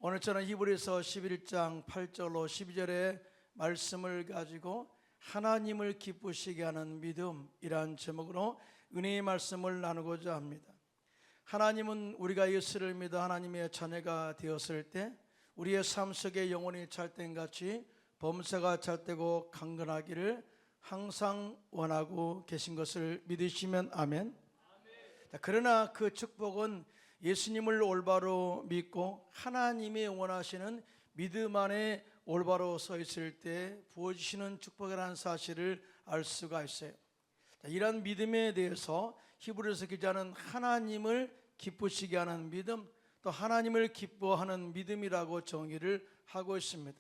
오늘 저는 히브리서 11장 8절로 12절의 말씀을 가지고 하나님을 기쁘시게 하는 믿음이란 제목으로 은혜의 말씀을 나누고자 합니다. 하나님은 우리가 예수를 믿어 하나님의 자녀가 되었을 때 우리의 삶 속에 영혼이 찰된같이 범사가 찰되고 강건하기를 항상 원하고 계신 것을 믿으시면 아멘. 그러나 그 축복은 예수님을 올바로 믿고 하나님이 원하시는 믿음 안에 올바로 서 있을 때 부어주시는 축복이라는 사실을 알 수가 있어요. 이러한 믿음에 대해서 히브리서 기자는 하나님을 기쁘시게 하는 믿음, 또 하나님을 기뻐하는 믿음이라고 정의를 하고 있습니다.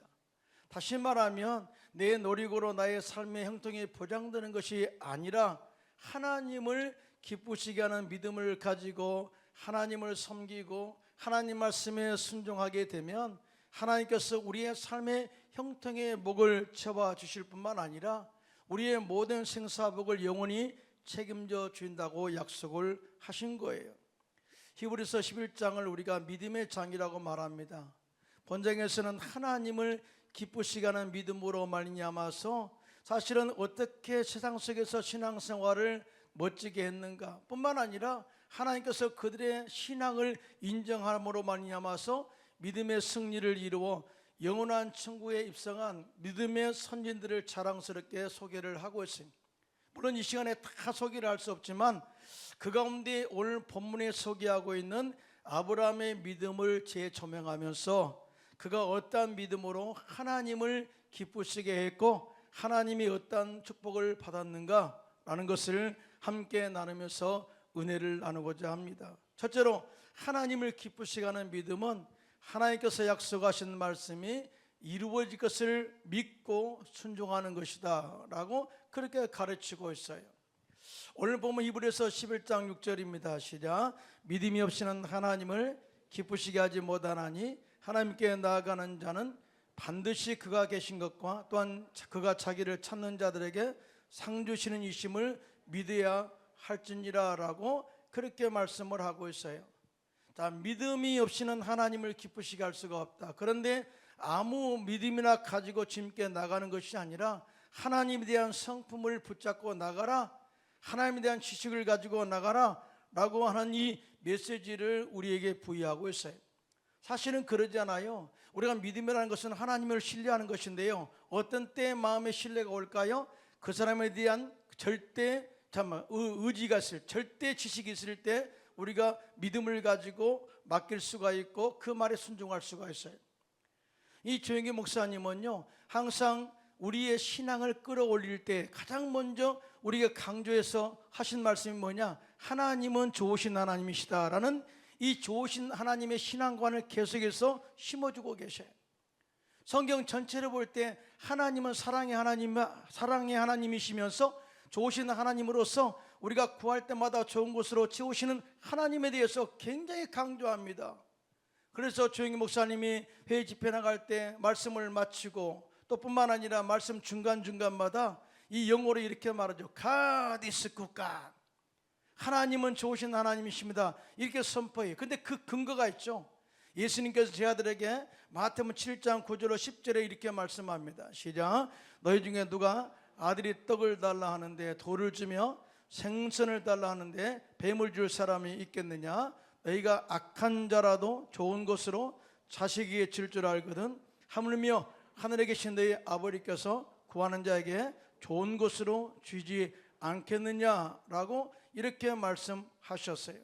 다시 말하면 내 노력으로 나의 삶의 형통이 보장되는 것이 아니라 하나님을 기쁘시게 하는 믿음을 가지고 하나님을 섬기고 하나님 말씀에 순종하게 되면 하나님께서 우리의 삶의 형통의 목을 채워 주실 뿐만 아니라 우리의 모든 생사복을 영원히 책임져 주신다고 약속을 하신 거예요. 히브리서 11장을 우리가 믿음의 장이라고 말합니다. 본장에서는 하나님을 기쁘시게 하는 믿음으로 말미암아서 사실은 어떻게 세상 속에서 신앙생활을 멋지게 했는가 뿐만 아니라 하나님께서 그들의 신앙을 인정함으로 말미암아서 믿음의 승리를 이루어 영원한 천국에 입성한 믿음의 선진들을 자랑스럽게 소개를 하고 있습니다. 물론 이 시간에 다 소개를 할 수 없지만 그 가운데 오늘 본문에 소개하고 있는 아브라함의 믿음을 재조명하면서 그가 어떠한 믿음으로 하나님을 기쁘시게 했고 하나님이 어떠한 축복을 받았는가 라는 것을 함께 나누면서 은혜를 나누고자 합니다. 첫째로 하나님을 기쁘시게 하는 믿음은 하나님께서 약속하신 말씀이 이루어질 것을 믿고 순종하는 것이다 라고 그렇게 가르치고 있어요. 오늘 보면 히브리서 11장 6절입니다. 시작. 믿음이 없이는 하나님을 기쁘시게 하지 못하나니 하나님께 나아가는 자는 반드시 그가 계신 것과 또한 그가 자기를 찾는 자들에게 상 주시는 이심을 믿어야 할지니라 라고 그렇게 말씀을 하고 있어요. 자, 믿음이 없이는 하나님을 기쁘시게 할 수가 없다. 그런데 아무 믿음이나 가지고 주님께 나가는 것이 아니라 하나님에 대한 성품을 붙잡고 나가라, 하나님에 대한 지식을 가지고 나가라 라고 하는 이 메시지를 우리에게 부여하고 있어요. 사실은 그러잖아요. 우리가 믿음이라는 것은 하나님을 신뢰하는 것인데요, 어떤 때 마음의 신뢰가 올까요? 그 사람에 대한 절대 의지가 있을, 절대 지식이 있을 때 우리가 믿음을 가지고 맡길 수가 있고 그 말에 순종할 수가 있어요. 이 조영기 목사님은요, 항상 우리의 신앙을 끌어올릴 때 가장 먼저 우리가 강조해서 하신 말씀이 뭐냐? 하나님은 좋으신 하나님이시다라는 이 좋으신 하나님의 신앙관을 계속해서 심어주고 계셔요. 성경 전체를 볼 때 하나님은 사랑의 하나님이시면서 좋으신 하나님으로서 우리가 구할 때마다 좋은 곳으로 채우시는 하나님에 대해서 굉장히 강조합니다. 그래서 조영기 목사님이 회의 집회 나갈 때 말씀을 마치고 또 뿐만 아니라 말씀 중간중간마다 이 영어로 이렇게 말하죠. God is good God. 하나님은 좋으신 하나님이십니다. 이렇게 선포해요. 근데 그 근거가 있죠. 예수님께서 제 아들에게 마태복음 7장 9절로 10절에 이렇게 말씀합니다. 시작. 너희 중에 누가 아들이 떡을 달라 하는데 돌을 주며 생선을 달라 하는데 뱀을 줄 사람이 있겠느냐? 너희가 악한 자라도 좋은 것으로 자식에게 줄 줄 알거든. 하물며 하늘에 계신 너희 아버지께서 구하는 자에게 좋은 것으로 주지 않겠느냐라고 이렇게 말씀하셨어요.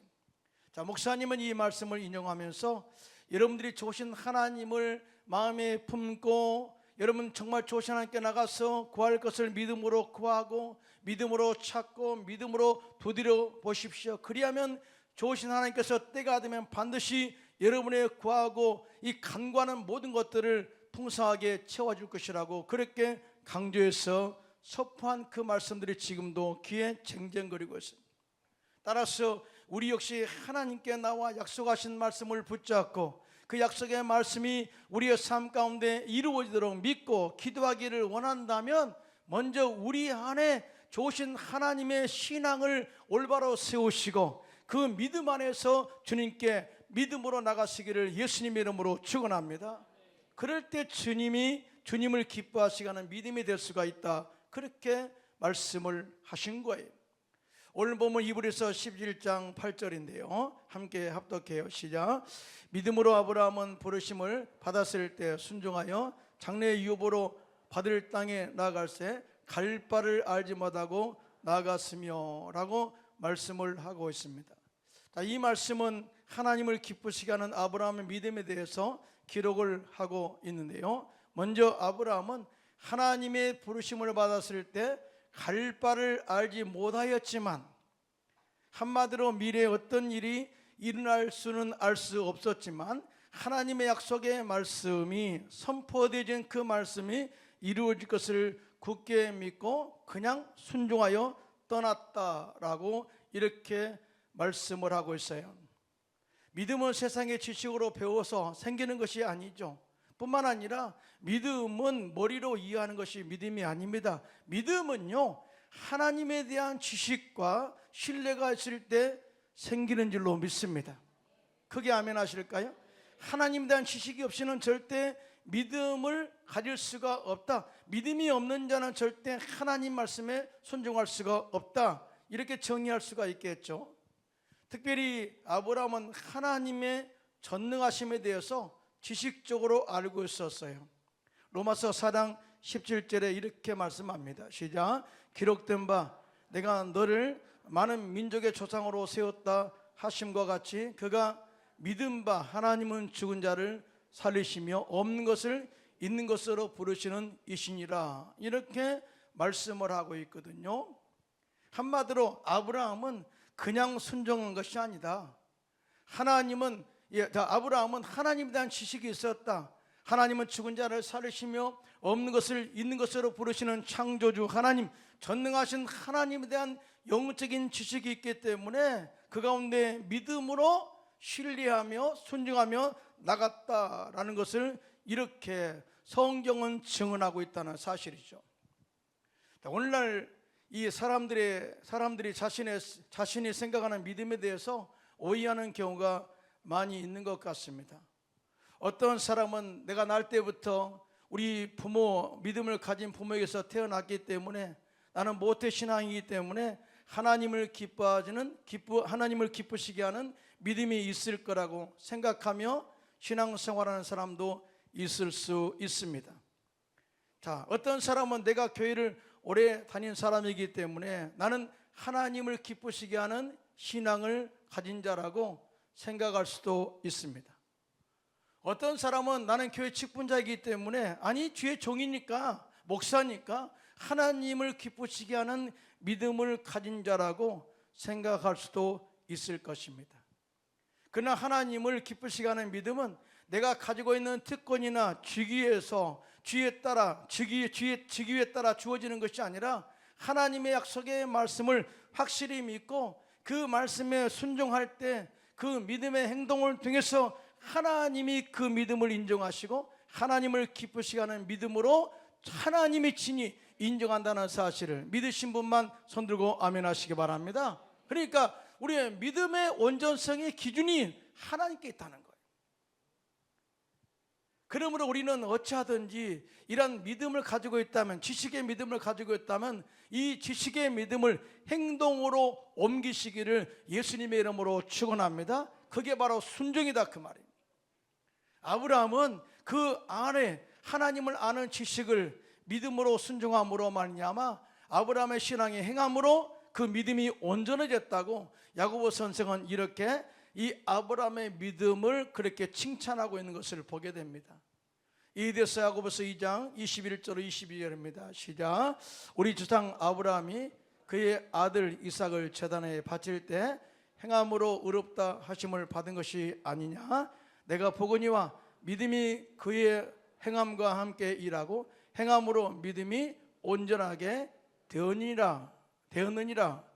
자, 목사님은 이 말씀을 인용하면서 여러분들이 좋으신 하나님을 마음에 품고 여러분 정말 좋으신 하나님께 나가서 구할 것을 믿음으로 구하고 믿음으로 찾고 믿음으로 두드려 보십시오. 그리하면 좋으신 하나님께서 때가 되면 반드시 여러분의 구하고 이 간과하는 모든 것들을 풍성하게 채워줄 것이라고 그렇게 강조해서 선포한 그 말씀들이 지금도 귀에 쟁쟁거리고 있습니다. 따라서 우리 역시 하나님께 나와 약속하신 말씀을 붙잡고 그 약속의 말씀이 우리의 삶 가운데 이루어지도록 믿고 기도하기를 원한다면 먼저 우리 안에 좋으신 하나님의 신앙을 올바로 세우시고 그 믿음 안에서 주님께 믿음으로 나가시기를 예수님의 이름으로 축원합니다. 그럴 때 주님을 기뻐하시게 하는 믿음이 될 수가 있다, 그렇게 말씀을 하신 거예요. 오늘 보면 이브리서 11장 8절인데요 함께 합독해요. 시작. 믿음으로 아브라함은 부르심을 받았을 때 순종하여 장래의 유업으로 받을 땅에 나아갈새 갈 바를 알지 못하고 나아갔으며 라고 말씀을 하고 있습니다. 자, 이 말씀은 하나님을 기쁘시게 하는 아브라함의 믿음에 대해서 기록을 하고 있는데요, 먼저 아브라함은 하나님의 부르심을 받았을 때 갈 바를 알지 못하였지만, 한마디로 미래에 어떤 일이 일어날 수는 알 수 없었지만 하나님의 약속의 말씀이 선포되어진 그 말씀이 이루어질 것을 굳게 믿고 그냥 순종하여 떠났다라고 이렇게 말씀을 하고 있어요. 믿음은 세상의 지식으로 배워서 생기는 것이 아니죠. 뿐만 아니라 믿음은 머리로 이해하는 것이 믿음이 아닙니다. 믿음은요, 하나님에 대한 지식과 신뢰가 있을 때 생기는 줄로 믿습니다. 크게 아멘 하실까요? 하나님에 대한 지식이 없이는 절대 믿음을 가질 수가 없다. 믿음이 없는 자는 절대 하나님 말씀에 순종할 수가 없다, 이렇게 정의할 수가 있겠죠. 특별히 아브라함은 하나님의 전능하심에 대해서 지식적으로 알고 있었어요. 로마서 4장 17절에 이렇게 말씀합니다. 시작. 기록된 바 내가 너를 많은 민족의 조상으로 세웠다 하심과 같이 그가 믿은 바 하나님은 죽은 자를 살리시며 없는 것을 있는 것으로 부르시는 이시니라, 이렇게 말씀을 하고 있거든요. 한마디로 아브라함은 그냥 순종한 것이 아니다. 아브라함은 하나님에 대한 지식이 있었다. 하나님은 죽은 자를 살리시며 없는 것을 있는 것으로 부르시는 창조주 하나님, 전능하신 하나님에 대한 영적인 지식이 있기 때문에 그 가운데 믿음으로 신뢰하며 순종하며 나갔다라는 것을 이렇게 성경은 증언하고 있다는 사실이죠. 오늘날 이 사람들이 자신이 생각하는 믿음에 대해서 오해하는 경우가 많이 있는 것 같습니다. 어떤 사람은 내가 날 때부터 우리 부모, 믿음을 가진 부모에게서 태어났기 때문에 나는 모태신앙이기 때문에 하나님을 기쁘시게 하는 믿음이 있을 거라고 생각하며 신앙생활하는 사람도 있을 수 있습니다. 자, 어떤 사람은 내가 교회를 오래 다닌 사람이기 때문에 나는 하나님을 기쁘시게 하는 신앙을 가진 자라고 생각할 수도 있습니다. 어떤 사람은 나는 교회 직분자이기 때문에, 아니 주의 종이니까, 목사니까 하나님을 기쁘시게 하는 믿음을 가진 자라고 생각할 수도 있을 것입니다. 그러나 하나님을 기쁘시게 하는 믿음은 내가 가지고 있는 특권이나 직위에 따라 주어지는 것이 아니라 하나님의 약속의 말씀을 확실히 믿고 그 말씀에 순종할 때 그 믿음의 행동을 통해서 하나님이 그 믿음을 인정하시고 하나님을 기쁘시게 하는 믿음으로 하나님이 친히 인정한다는 사실을 믿으신 분만 손들고 아멘 하시기 바랍니다. 그러니까 우리의 믿음의 온전성의 기준이 하나님께 있다는 거예요. 그러므로 우리는 어찌하든지 이런 믿음을 가지고 있다면, 지식의 믿음을 가지고 있다면 이 지식의 믿음을 행동으로 옮기시기를 예수님의 이름으로 축원합니다. 그게 바로 순종이다, 그 말입니다. 아브라함은 그 안에 하나님을 아는 지식을 믿음으로 순종함으로 말미암아 아브라함의 신앙의 행함으로 그 믿음이 온전해졌다고 야고보 선생은 이렇게 이 아브라함의 믿음을 그렇게 칭찬하고 있는 것을 보게 됩니다. 이에 대해서 야고보서 2장 21절 22절입니다. 시작. 우리 조상 아브라함이 그의 아들 이삭을 제단에 바칠 때 행함으로 의롭다 하심을 받은 것이 아니냐. 내가 보거니와 믿음이 그의 행함과 함께 일하고 행함으로 믿음이 온전하게 되었느니라.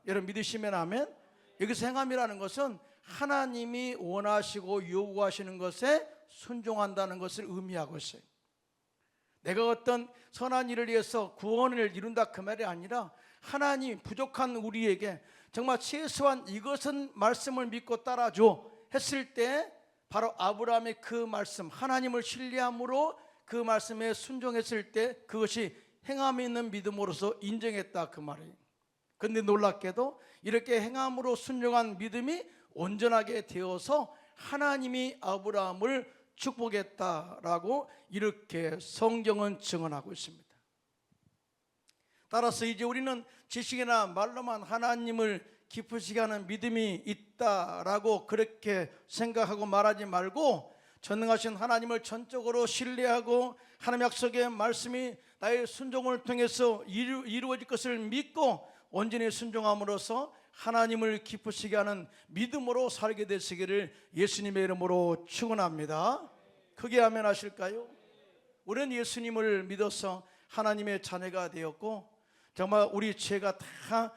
여러분 믿으시면 아멘. 여기서 행함이라는 것은 하나님이 원하시고 요구하시는 것에 순종한다는 것을 의미하고 있어요. 내가 어떤 선한 일을 위해서 구원을 이룬다 그 말이 아니라 하나님 부족한 우리에게 정말 최소한 이것은 말씀을 믿고 따라줘 했을 때 바로 아브라함의 그 말씀, 하나님을 신뢰함으로 그 말씀에 순종했을 때 그것이 행함에 있는 믿음으로서 인정했다, 그 말이에요. 그런데 놀랍게도 이렇게 행함으로 순종한 믿음이 온전하게 되어서 하나님이 아브라함을 축복했다라고 이렇게 성경은 증언하고 있습니다. 따라서 이제 우리는 지식이나 말로만 하나님을 기쁘시게 하는 믿음이 있다라고 그렇게 생각하고 말하지 말고, 전능하신 하나님을 전적으로 신뢰하고 하나님 약속의 말씀이 나의 순종을 통해서 이루어질 것을 믿고 온전히 순종함으로써 하나님을 기쁘시게 하는 믿음으로 살게 되시기를 예수님의 이름으로 축원합니다. 크게 아멘 하실까요? 우리는 예수님을 믿어서 하나님의 자녀가 되었고, 정말 우리 죄가 다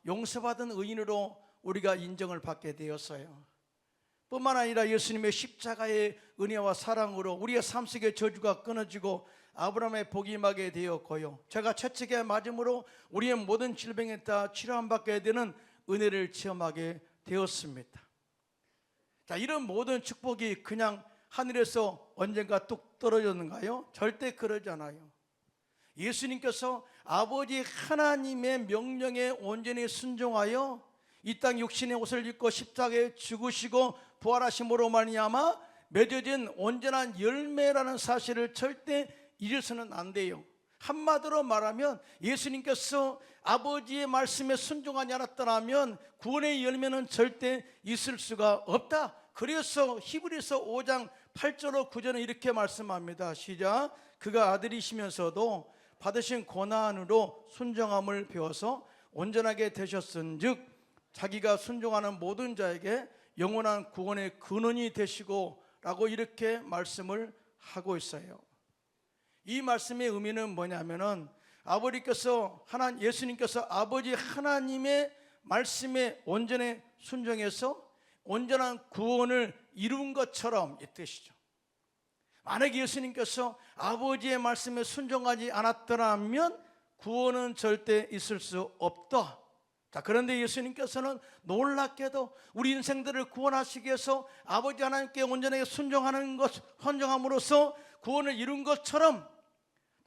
용서받은 의인으로 우리가 인정을 받게 되었어요. 뿐만 아니라 예수님의 십자가의 은혜와 사랑으로 우리의 삶 속의 저주가 끊어지고 아브라함의 복이 임하게 되었고요, 제가 채찍에 맞음으로 우리의 모든 질병에 다 치료받게 되는 은혜를 체험하게 되었습니다. 자, 이런 모든 축복이 그냥 하늘에서 언젠가 뚝 떨어졌는가요? 절대 그러지 않아요. 예수님께서 아버지 하나님의 명령에 온전히 순종하여 이 땅 육신의 옷을 입고 십자가에 죽으시고 부활하심으로 말미암아 맺어진 온전한 열매라는 사실을 절대 잊어서는 안 돼요. 한마디로 말하면 예수님께서 아버지의 말씀에 순종하지 않았더라면 구원의 열매는 절대 있을 수가 없다. 그래서 히브리서 5장 8절로 9절은 이렇게 말씀합니다. 시작. 그가 아들이시면서도 받으신 고난으로 순종함을 배워서 온전하게 되셨은즉 자기가 순종하는 모든 자에게 영원한 구원의 근원이 되시고 라고 이렇게 말씀을 하고 있어요. 이 말씀의 의미는 뭐냐면은 예수님께서 아버지 하나님의 말씀에 온전히 순종해서 온전한 구원을 이룬 것처럼 이 뜻이죠. 만약에 예수님께서 아버지의 말씀에 순종하지 않았더라면 구원은 절대 있을 수 없다. 자, 그런데 예수님께서는 놀랍게도 우리 인생들을 구원하시기 위해서 아버지 하나님께 온전하게 순종함으로써 구원을 이룬 것처럼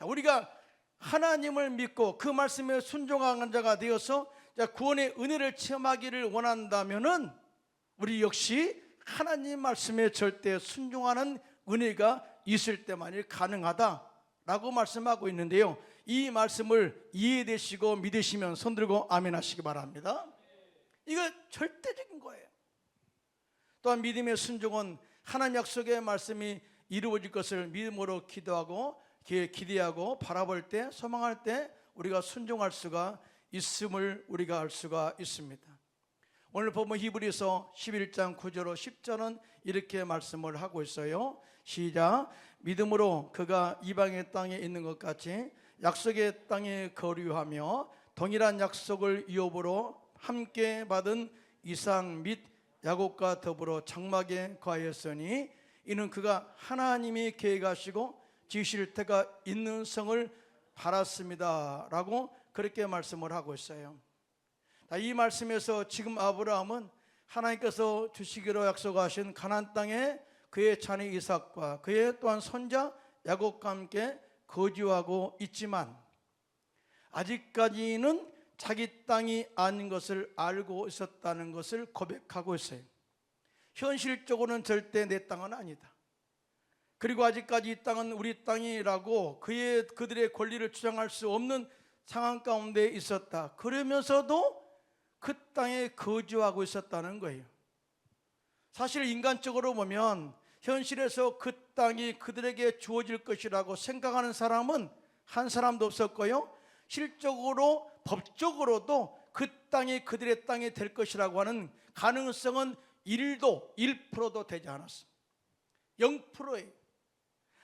우리가 하나님을 믿고 그 말씀에 순종하는 자가 되어서 구원의 은혜를 체험하기를 원한다면은 우리 역시 하나님 말씀에 절대 순종하는 은혜가 있을 때만이 가능하다라고 말씀하고 있는데요, 이 말씀을 이해되시고 믿으시면 손들고 아멘 하시기 바랍니다. 이거 절대적인 거예요. 또한 믿음의 순종은 하나님 약속의 말씀이 이루어질 것을 믿음으로 기대하고 바라볼 때, 소망할 때 우리가 순종할 수가 있음을 우리가 알 수가 있습니다. 오늘 보면 히브리서 11장 9절로 10절은 이렇게 말씀을 하고 있어요. 시작. 믿음으로 그가 이방의 땅에 있는 것 같이 약속의 땅에 거류하며 동일한 약속을 유업으로 함께 받은 이삭 및 야곱과 더불어 장막에 거하였으니 이는 그가 하나님이 계획하시고 지으실 때가 있는 성을 바랐습니다 라고 그렇게 말씀을 하고 있어요. 이 말씀에서 지금 아브라함은 하나님께서 주시기로 약속하신 가나안 땅에 그의 자녀 이삭과 그의 또한 손자 야곱과 함께 거주하고 있지만 아직까지는 자기 땅이 아닌 것을 알고 있었다는 것을 고백하고 있어요. 현실적으로는 절대 내 땅은 아니다. 그리고 아직까지 이 땅은 우리 땅이라고 그들의 권리를 주장할 수 없는 상황 가운데 있었다. 그러면서도 그 땅에 거주하고 있었다는 거예요. 사실 인간적으로 보면 현실에서 그 땅이 그들에게 주어질 것이라고 생각하는 사람은 한 사람도 없었고요, 실적으로 법적으로도 그 땅이 그들의 땅이 될 것이라고 하는 가능성은 1%도 되지 않았습니다. 0%예요.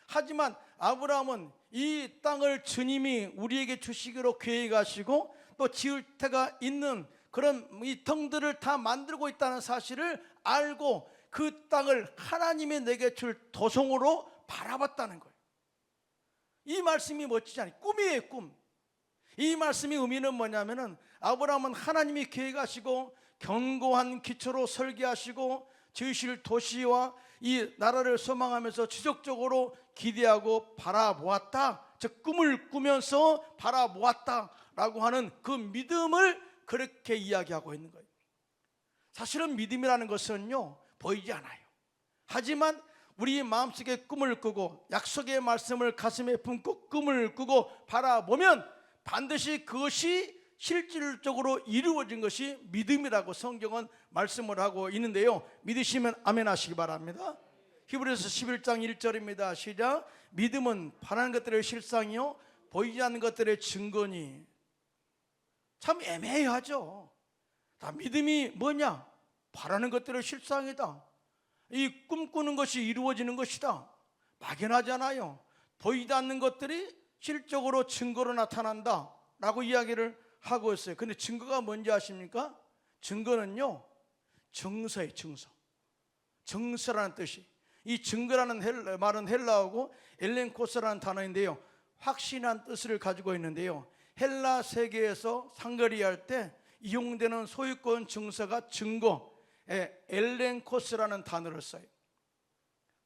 하지만 아브라함은 이 땅을 주님이 우리에게 주시기로 계획하시고 또 지을 때가 있는 그런 이 덩들을 다 만들고 있다는 사실을 알고 그 땅을 하나님이 내게 줄 도성으로 바라봤다는 거예요. 이 말씀이 멋지지 않아요? 꿈이에요, 꿈. 이 말씀의 의미는 뭐냐면은 아브라함은 하나님이 계획하시고 견고한 기초로 설계하시고 지으실 도시와 이 나라를 소망하면서 지속적으로 기대하고 바라보았다. 즉 꿈을 꾸면서 바라보았다라고 하는 그 믿음을 그렇게 이야기하고 있는 거예요. 사실은 믿음이라는 것은요, 보이지 않아요. 하지만 우리 마음속에 꿈을 꾸고 약속의 말씀을 가슴에 품고 꿈을 꾸고 바라보면 반드시 그것이 실질적으로 이루어진 것이 믿음이라고 성경은 말씀을 하고 있는데요, 믿으시면 아멘 하시기 바랍니다. 히브리서 11장 1절입니다. 시작. 믿음은 바라는 것들의 실상이요 보이지 않는 것들의 증거니. 참 애매하죠. 믿음이 뭐냐? 바라는 것들의 실상이다. 이 꿈꾸는 것이 이루어지는 것이다. 막연하잖아요. 보이지 않는 것들이 실적으로 증거로 나타난다 라고 이야기를 하고 있어요. 근데 증거가 뭔지 아십니까? 증거는요, 증서예요. 증서. 증서라는 뜻이, 이 증거라는 말은 헬라어고 엘렌코스라는 단어인데요, 확신한 뜻을 가지고 있는데요, 헬라 세계에서 상거리할 때 이용되는 소유권 증서가 증거, 엘렌코스라는 단어를 써요.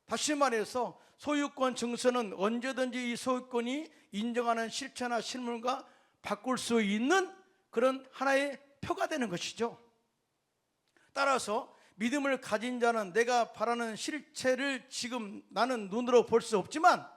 다시 말해서 소유권 증서는 언제든지 이 소유권이 인정하는 실체나 실물과 바꿀 수 있는 그런 하나의 표가 되는 것이죠. 따라서 믿음을 가진 자는 내가 바라는 실체를 지금 나는 눈으로 볼 수 없지만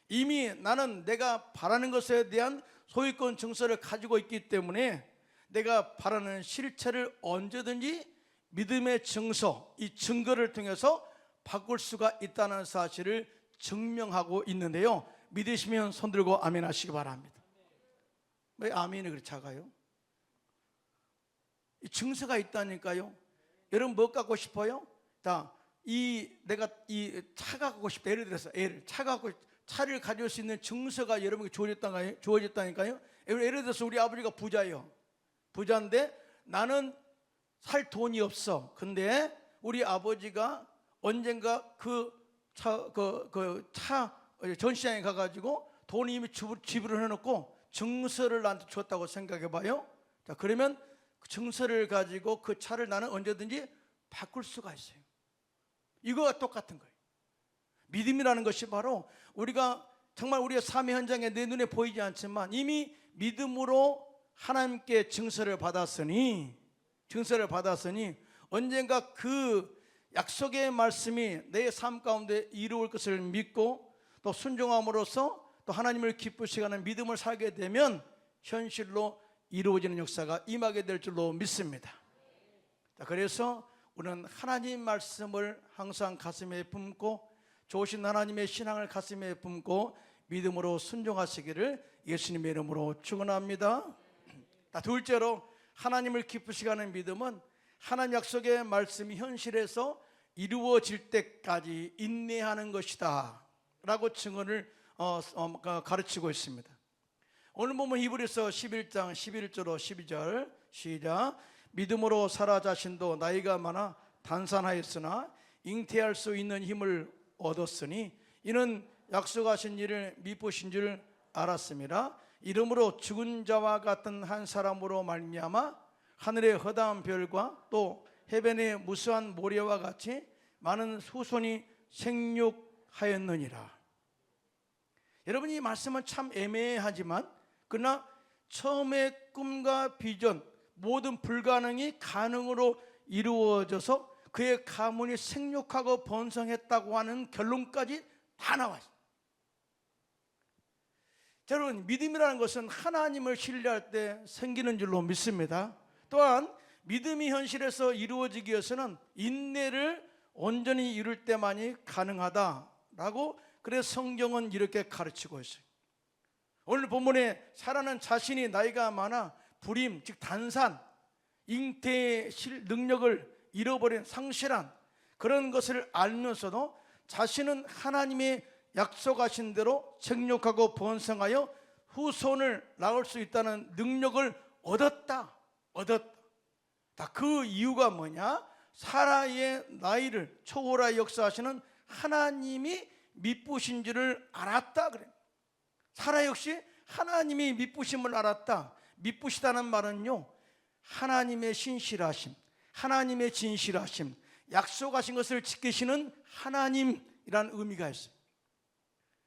이미 나는 내가 바라는 것에 대한 소유권 증서를 가지고 있기 때문에 내가 바라는 실체를 언제든지 믿음의 증서, 이 증거를 통해서 바꿀 수가 있다는 사실을 증명하고 있는데요, 믿으시면 손들고 아멘 하시기 바랍니다. 왜 아멘이 그렇게 작아요? 이 증서가 있다니까요. 여러분 뭐 갖고 싶어요? 내가 이 차가 갖고 싶다. 예를 들어서 차를 가질 수 있는 증서가 여러분에게 주어졌다니까요. 예를 들어서 우리 아버지가 부자예요. 부자인데 나는 살 돈이 없어. 근데 우리 아버지가 언젠가 그 차 전시장에 가가지고 돈을 이미 지불을 해놓고 증서를 나한테 줬다고 생각해봐요. 자, 그러면 그 증서를 가지고 그 차를 나는 언제든지 바꿀 수가 있어요. 이거와 똑같은 거예요. 믿음이라는 것이 바로 우리가 정말 우리의 삶의 현장에 내 눈에 보이지 않지만 이미 믿음으로 하나님께 증서를 받았으니 언젠가 그 약속의 말씀이 내 삶 가운데 이루어질 것을 믿고 또 순종함으로써 또 하나님을 기쁘시게 하는 믿음을 살게 되면 현실로 이루어지는 역사가 임하게 될 줄로 믿습니다. 그래서 우리는 하나님 말씀을 항상 가슴에 품고 좋으신 하나님의 신앙을 가슴에 품고 믿음으로 순종하시기를 예수님의 이름으로 축원합니다. 둘째로 하나님을 기쁘시게 하는 믿음은 하나님 약속의 말씀이 현실에서 이루어질 때까지 인내하는 것이다 라고 증언을 가르치고 있습니다. 오늘 보면 히브리서 11장 11절로 12절 시작. 믿음으로 사라 자신도 나이가 많아 단산하였으나 잉태할 수 있는 힘을 얻었으니 이는 약속하신 일을 미쁘신 줄 알았습니다. 이러므로 죽은 자와 같은 한 사람으로 말미암아 하늘의 허다한 별과 또 해변의 무수한 모래와 같이 많은 후손이 생육하였느니라. 여러분, 이 말씀은 참 애매하지만 그러나 처음에 꿈과 비전 모든 불가능이 가능으로 이루어져서 그의 가문이 생육하고 번성했다고 하는 결론까지 다 나와요. 여러분, 믿음이라는 것은 하나님을 신뢰할 때 생기는 줄로 믿습니다. 또한 믿음이 현실에서 이루어지기 위해서는 인내를 온전히 이룰 때만이 가능하다라고 그래서 성경은 이렇게 가르치고 있어요. 오늘 본문에 사라는 자신이 나이가 많아 불임, 즉 단산, 잉태의 능력을 잃어버린 상실한 그런 것을 알면서도 자신은 하나님의 약속하신 대로 생육하고 번성하여 후손을 낳을 수 있다는 능력을 얻었다. 그 이유가 뭐냐? 사라의 나이를 초월하여 역사하시는 하나님이 미쁘신 줄을 알았다 그래. 사라 역시 하나님이 미쁘심을 알았다. 미쁘시다는 말은요, 하나님의 신실하심, 하나님의 진실하심, 약속하신 것을 지키시는 하나님이라는 의미가 있어요.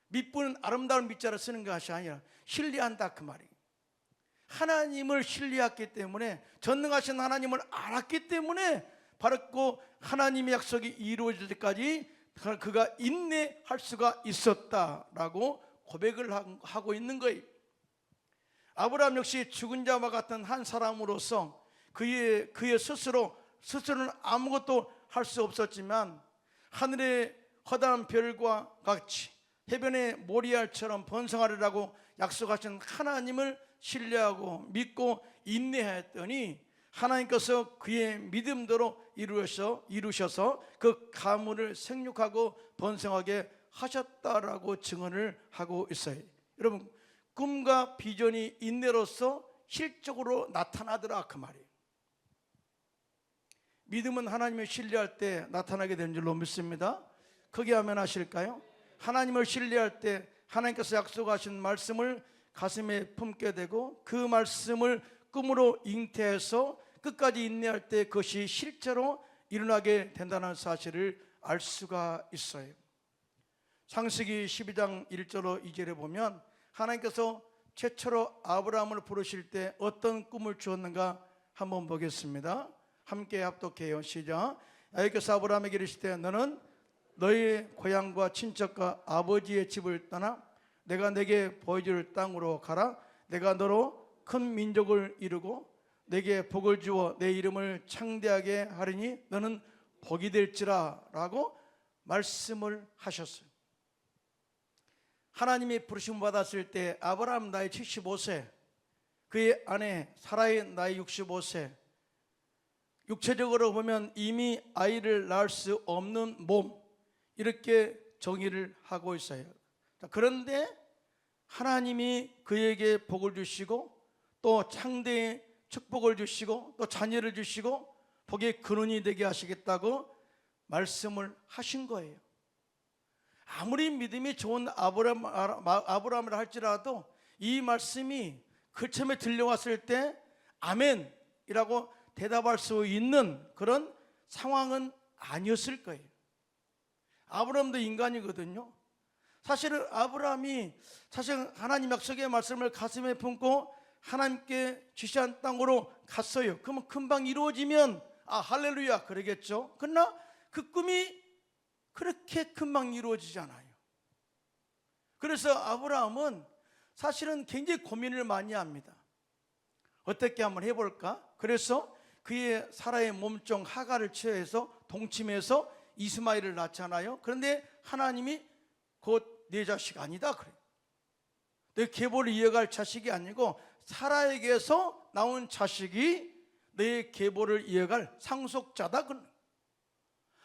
믿부는 아름다운 밑자를 쓰는 것이 아니라 신뢰한다 그 말이에요. 하나님을 신뢰했기 때문에, 전능하신 하나님을 알았기 때문에 바로 그 하나님의 약속이 이루어질 때까지 그가 인내할 수가 있었다라고 고백을 하고 있는 거예요. 아브라함 역시 죽은 자와 같은 한 사람으로서 그의 스스로는 아무것도 할 수 없었지만 하늘의 허다한 별과 같이 해변의 모리알처럼 번성하리라고 약속하신 하나님을 신뢰하고 믿고 인내하였더니 하나님께서 그의 믿음대로 이루셔서 그 가문을 생육하고 번성하게 하셨다라고 증언을 하고 있어요. 여러분, 꿈과 비전이 인내로서 실적으로 나타나더라 그 말이에요. 믿음은 하나님을 신뢰할 때 나타나게 되는 줄로 믿습니다. 크게 아멘 하실까요? 하나님을 신뢰할 때 하나님께서 약속하신 말씀을 가슴에 품게 되고 그 말씀을 꿈으로 잉태해서 끝까지 인내할 때 그것이 실제로 일어나게 된다는 사실을 알 수가 있어요. 창세기 12장 1절로 2절에 보면 하나님께서 최초로 아브라함을 부르실 때 어떤 꿈을 주었는가 한번 보겠습니다. 함께 합독해요. 시작. 여호와께서 아브라함에게 이르시되 너는 너의 고향과 친척과 아버지의 집을 떠나 내가 내게 보여줄 땅으로 가라. 내가 너로 큰 민족을 이루고 내게 복을 주어 내 이름을 창대하게 하리니 너는 복이 될지라 라고 말씀을 하셨어요. 하나님이 부르심 받았을 때 아브라함 나이 75세, 그의 아내 사라의 나이 65세, 육체적으로 보면 이미 아이를 낳을 수 없는 몸, 이렇게 정의를 하고 있어요. 그런데 하나님이 그에게 복을 주시고 또 창대의 축복을 주시고 또 자녀를 주시고 복의 근원이 되게 하시겠다고 말씀을 하신 거예요. 아무리 믿음이 좋은 아브라함을 할지라도 이 말씀이 그 처음에 들려왔을 때 아멘이라고 대답할 수 있는 그런 상황은 아니었을 거예요. 아브라함도 인간이거든요. 사실은 아브라함이 하나님 약속의 말씀을 가슴에 품고 하나님께 지시한 땅으로 갔어요. 그러면 금방 이루어지면 할렐루야 그러겠죠. 그러나 그 꿈이 그렇게 금방 이루어지잖아요. 그래서 아브라함은 사실은 굉장히 고민을 많이 합니다. 어떻게 한번 해볼까? 그래서 그의 사라의 몸종 하가를 취해서 동침해서 이스마엘을 낳잖아요. 그런데 하나님이 곧 네 자식 아니다 그래요. 내 계보를 이어갈 자식이 아니고 사라에게서 나온 자식이 내 계보를 이어갈 상속자다.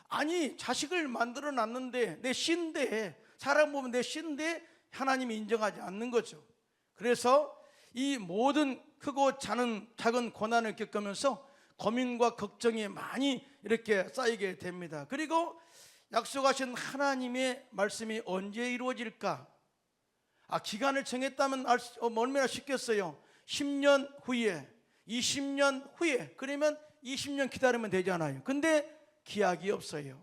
아니 자식을 만들어 놨는데 내 씨인데, 사람 보면 내 씨인데 하나님이 인정하지 않는 거죠. 그래서 이 모든 크고 작은 고난을 겪으면서 고민과 걱정이 많이 이렇게 쌓이게 됩니다. 그리고 약속하신 하나님의 말씀이 언제 이루어질까? 기간을 정했다면 얼마나 쉽겠어요. 10년 후에, 20년 후에, 그러면 20년 기다리면 되잖아요. 근데 기약이 없어요.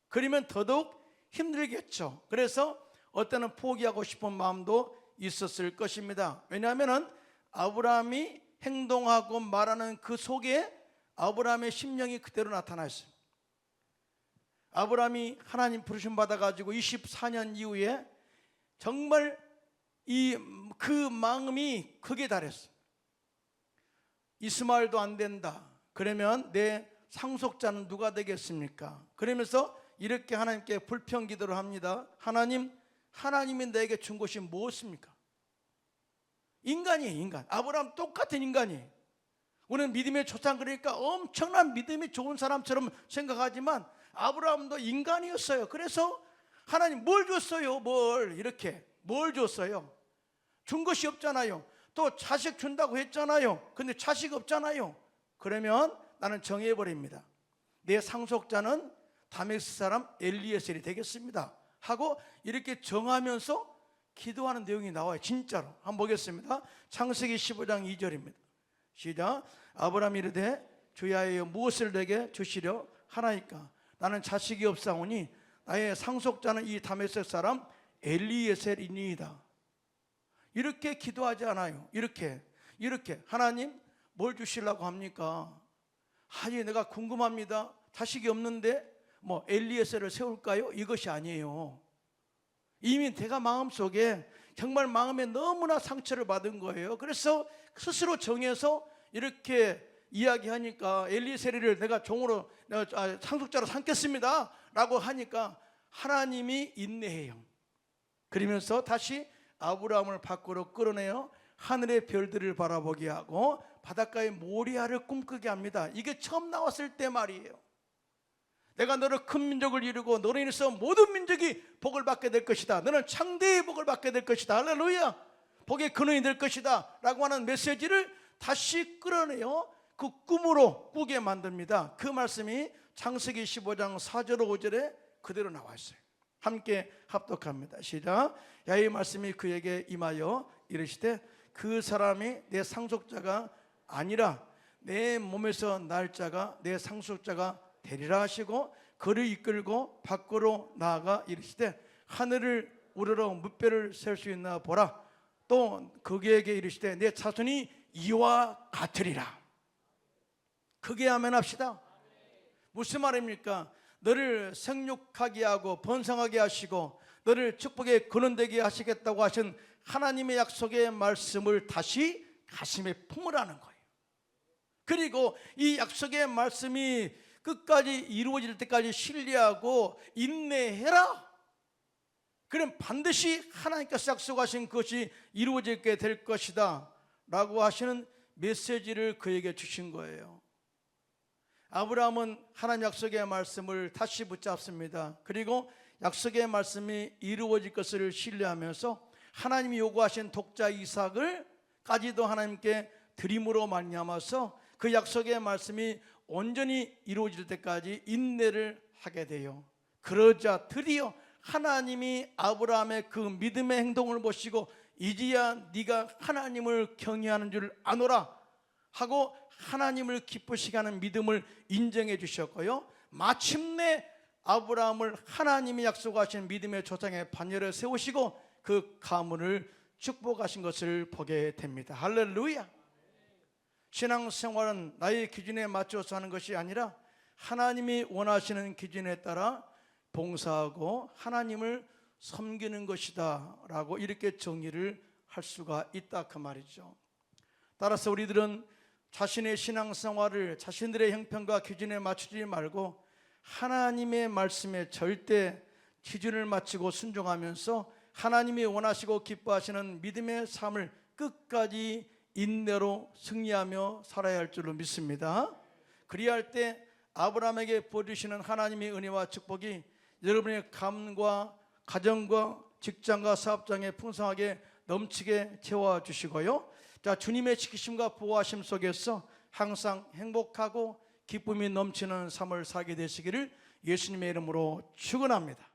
그러면 더더욱 힘들겠죠. 그래서 어때는 포기하고 싶은 마음도 있었을 것입니다. 왜냐하면 아브라함이 행동하고 말하는 그 속에 아브라함의 심령이 그대로 나타나 있어요. 아브라함이 하나님 부르심 받아가지고 24년 이후에 정말 그 마음이 극에 달했어요. 이스마엘도 안 된다. 그러면 내 상속자는 누가 되겠습니까? 그러면서 이렇게 하나님께 불평 기도를 합니다. 하나님이 내게 준 것이 무엇입니까? 인간이에요, 인간. 아브라함 똑같은 인간이에요. 우리는 믿음의 조상, 그러니까 엄청난 믿음이 좋은 사람처럼 생각하지만 아브라함도 인간이었어요. 그래서 하나님 뭘 줬어요? 뭘 줬어요? 준 것이 없잖아요. 또 자식 준다고 했잖아요. 근데 자식 없잖아요. 그러면 나는 정해버립니다. 내 상속자는 다메섹 사람 엘리에셀이 되겠습니다 하고 이렇게 정하면서 기도하는 내용이 나와요. 진짜로. 한번 보겠습니다. 창세기 15장 2절입니다. 시작. 아브라함이 이르되 주야여 무엇을 내게 주시려 하나이까? 나는 자식이 없사오니 나의 상속자는 이 다메섹 사람 엘리에셀이니이다. 이렇게 기도하지 않아요. 이렇게 하나님 뭘 주시려고 합니까? 아니 내가 궁금합니다. 자식이 없는데 뭐 엘리에셀을 세울까요? 이것이 아니에요. 이미 내가 마음속에 정말 마음에 너무나 상처를 받은 거예요. 그래서 스스로 정해서 이렇게 이야기하니까 엘리에셀을 내가 종으로 상속자로 삼겠습니다 라고 하니까 하나님이 인내해요. 그러면서 다시 아브라함을 밖으로 끌어내어 하늘의 별들을 바라보게 하고 바닷가의 모리아를 꿈꾸게 합니다. 이게 처음 나왔을 때 말이에요. 내가 너를 큰 민족을 이루고 너로 인해서 모든 민족이 복을 받게 될 것이다. 너는 창대의 복을 받게 될 것이다. 할렐루야. 복의 근원이 될 것이다 라고 하는 메시지를 다시 끌어내어 그 꿈으로 꾸게 만듭니다. 그 말씀이 창세기 15장 4절 5절에 그대로 나와 있어요. 함께 합독합니다. 시작. 이 말씀이 그에게 임하여 이르시되 그 사람이 내 상속자가 아니라 내 몸에서 날 자가 내 상속자가 되리라 하시고 그를 이끌고 밖으로 나아가 이르시되 하늘을 우러러 무뼈를 셀 수 있나 보라. 또 그에게 이르시되 내 자손이 이와 같으리라. 크게 아멘합시다. 무슨 말입니까? 너를 생육하게 하고 번성하게 하시고 너를 축복의 근원되게 하시겠다고 하신 하나님의 약속의 말씀을 다시 가슴에 품으라는 거예요. 그리고 이 약속의 말씀이 끝까지 이루어질 때까지 신뢰하고 인내해라. 그럼 반드시 하나님께서 약속하신 것이 이루어지게 될 것이다 라고 하시는 메시지를 그에게 주신 거예요. 아브라함은 하나님 약속의 말씀을 다시 붙잡습니다. 그리고 약속의 말씀이 이루어질 것을 신뢰하면서 하나님이 요구하신 독자 이삭을 까지도 하나님께 드림으로 말미암아서 그 약속의 말씀이 온전히 이루어질 때까지 인내를 하게 돼요. 그러자 드디어 하나님이 아브라함의 그 믿음의 행동을 보시고 이제야 네가 하나님을 경외하는 줄 아노라 하고 하나님을 기쁘시게 하는 믿음을 인정해 주셨고요. 마침내 아브라함을 하나님이 약속하신 믿음의 조상의 반열에 세우시고 그 가문을 축복하신 것을 보게 됩니다. 할렐루야. 신앙생활은 나의 기준에 맞춰서 하는 것이 아니라 하나님이 원하시는 기준에 따라 봉사하고 하나님을 섬기는 것이다 라고 이렇게 정의를 할 수가 있다 그 말이죠. 따라서 우리들은 자신의 신앙생활을 자신들의 형편과 기준에 맞추지 말고 하나님의 말씀에 절대 기준을 맞추고 순종하면서 하나님이 원하시고 기뻐하시는 믿음의 삶을 끝까지 인내로 승리하며 살아야 할 줄로 믿습니다. 그리할 때 아브라함에게 보여주시는 하나님의 은혜와 축복이 여러분의 가문과 가정과 직장과 사업장에 풍성하게 넘치게 채워주시고요. 자, 주님의 지키심과 보호하심 속에서 항상 행복하고 기쁨이 넘치는 삶을 살게 되시기를 예수님의 이름으로 축원합니다.